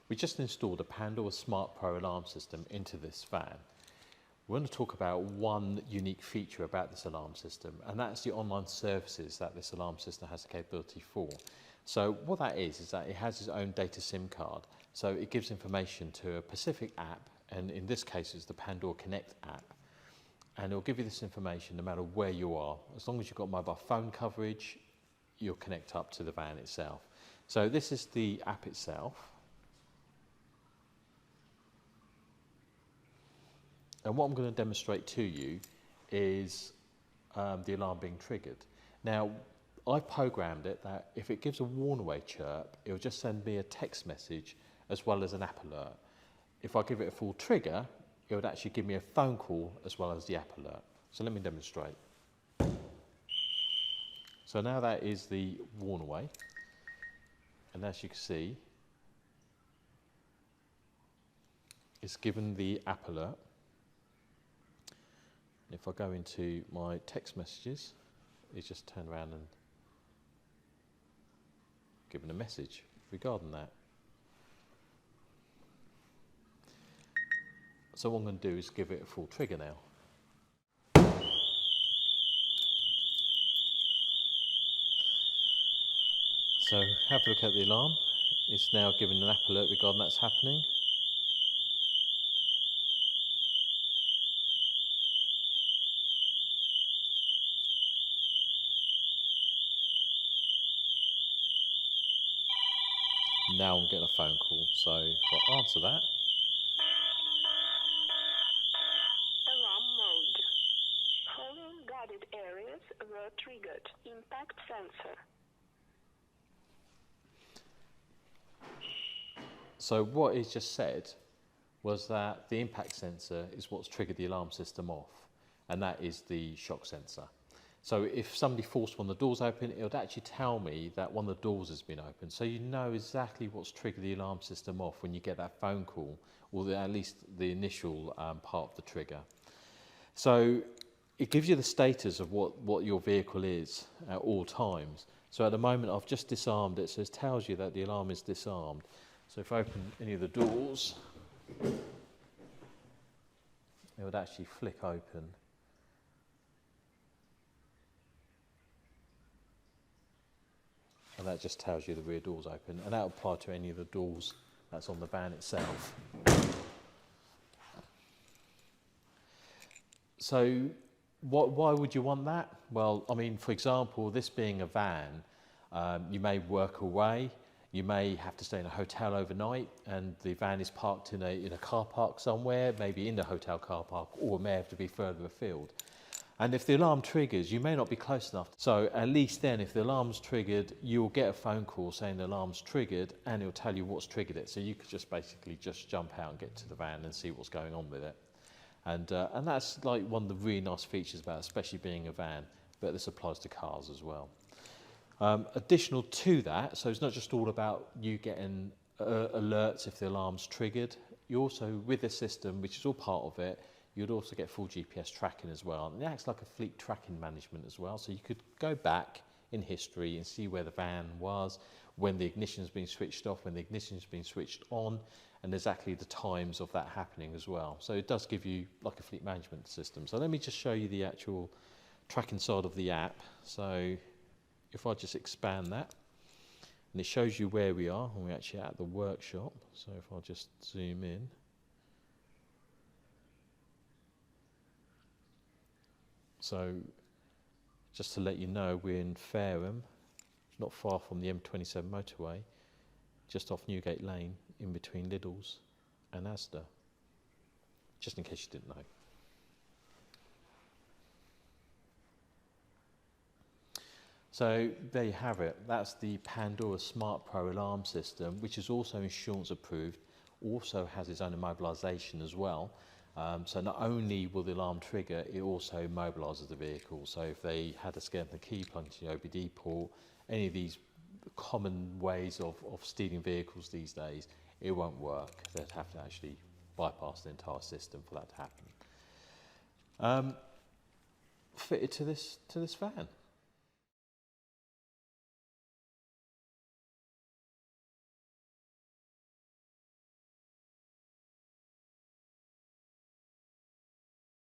We just installed a Pandora Smart Pro alarm system into this van. We're going to talk about one unique feature about this alarm system, and that's the online services that this alarm system has the capability for. So what that is that it has its own data SIM card. So it gives information to a specific app, and in this case it's the Pandora Connect app. And it'll give you this information no matter where you are. As long as you've got mobile phone coverage, you'll connect up to the van itself. So this is the app itself. And what I'm going to demonstrate to you is the alarm being triggered. Now, I've programmed it that if it gives a warn away chirp, it'll just send me a text message as well as an app alert. If I give it a full trigger, it would actually give me a phone call as well as the app alert. So let me demonstrate. So now that is the warn away. And as you can see, it's given the app alert. If I go into my text messages, it's just turned around and given a message regarding that. So what I'm going to do is give it a full trigger now. So have a look at the alarm. It's now giving an app alert regarding that's happening. Now I'm getting a phone call, so if I answer that. Alarm mode. Following guarded areas were triggered. Impact sensor. So what it just said was that the impact sensor is what's triggered the alarm system off, and that is the shock sensor. So if somebody forced one of the doors open, it would actually tell me that one of the doors has been opened. So you know exactly what's triggered the alarm system off when you get that phone call, or at least the initial part of the trigger. So it gives you the status of what your vehicle is at all times. So at the moment I've just disarmed it, so it tells you that the alarm is disarmed. So if I open any of the doors, it would actually flick open. And that just tells you the rear door's open, and that will apply to any of the doors that's on the van itself. So why would you want that? Well, I mean, for example, this being a van, you may work away, you may have to stay in a hotel overnight, and the van is parked in a car park somewhere, maybe in the hotel car park, or may have to be further afield. And if the alarm triggers, you may not be close enough. So at least then, if the alarm's triggered, you'll get a phone call saying the alarm's triggered, and it'll tell you what's triggered it. So you could just basically just jump out and get to the van and see what's going on with it. And that's like one of the really nice features about it, especially being a van, but this applies to cars as well. Additional to that, so it's not just all about you getting alerts if the alarm's triggered. You also, with this system, which is all part of it, you'd also get full GPS tracking as well. And it acts like a fleet tracking management as well. So you could go back in history and see where the van was, when the ignition's been switched off, when the ignition's been switched on, and exactly the times of that happening as well. So it does give you like a fleet management system. So let me just show you the actual tracking side of the app. So if I just expand that, and it shows you where we are, and we're actually at the workshop. So if I just zoom in, so just to let you know, we're in Fareham, not far from the M27 motorway, just off Newgate Lane, in between Lidl's and Asda, just in case you didn't know. So there you have it. That's the Pandora Smart Pro alarm system, which is also insurance approved, also has its own immobilisation as well. So not only will the alarm trigger, it also immobilises the vehicle. So if they had a skeleton key plugged into the OBD port, any of these common ways of stealing vehicles these days, it won't work. They'd have to actually bypass the entire system for that to happen. Fitted to this van.